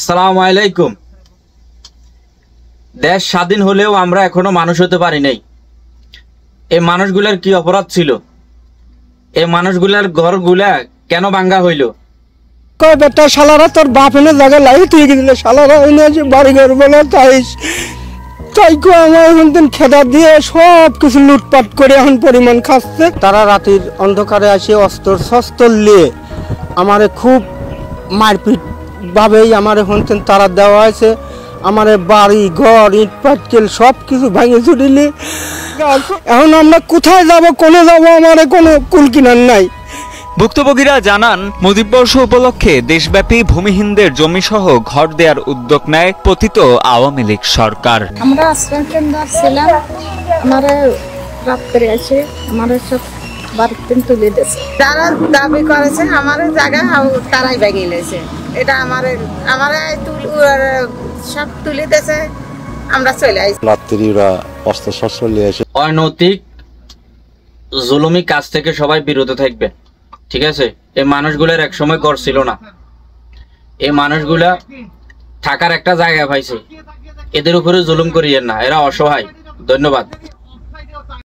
সালাম আলাইকুম। দেশ স্বাধীন হলেও আমরা এখনো মানুষ হতে পারি নাই। এই মানুষগুলার কি অপরাধ ছিল? এই মানুষগুলার ঘরগুলা কেন ভাঙ্গা হইল? কয় বেটা শালারা তোর বাপ এনে জায়গায় লাই তুই গেছিলে শালারা এনে যে বাড়ি ঘর বলে তাই কো আমার এখন খেদা দিয়ে সব কিছু লুটপাট করে এখন পরিমাণ খাচ্ছে। তারা রাতের অন্ধকারে আসে অস্ত্র শস্ত্র নিয়ে আমারে খুব মারপিট ভাবেই আমার এখন তারা দেওয়া হয়েছে। আমার বাড়ি ঘর ইট পাটকেল সব কিছু ভেঙে চুরিলে এখন আমরা কোথায় যাব কোনে যাব আমার কোনো কুল কিনার নাই। ভুক্তভোগীরা জানান, মুজিববর্ষ উপলক্ষে দেশব্যাপী ভূমিহীনদের জমিসহ ঘর দেওয়ার উদ্যোগ নেয় পতিত আওয়ামী লীগ সরকার। আমরা আশ্রয় কেন্দ্র ছিলাম, আমার রাত করে আসে আমার সব বাড়িতে তুলে দিয়েছে। যারা দাবি করেছে আমার জায়গা তারাই ভেঙে নিয়েছে। এটা আমার সব তুলে দিয়েছে, আমরা চলে আসি। রাত্রি ওরা অস্ত্র শস্ত্র নিয়ে এসে অনৈতিক জুলুমি কাজ থেকে সবাই বিরত থাকবে, ঠিক আছে? এই মানুষগুলার এক সময় ঘর ছিল না, এই মানুষগুলা থাকার একটা জায়গা পাইছে। এদের উপরে জুলুম করিয়েন না, এরা অসহায়। ধন্যবাদ।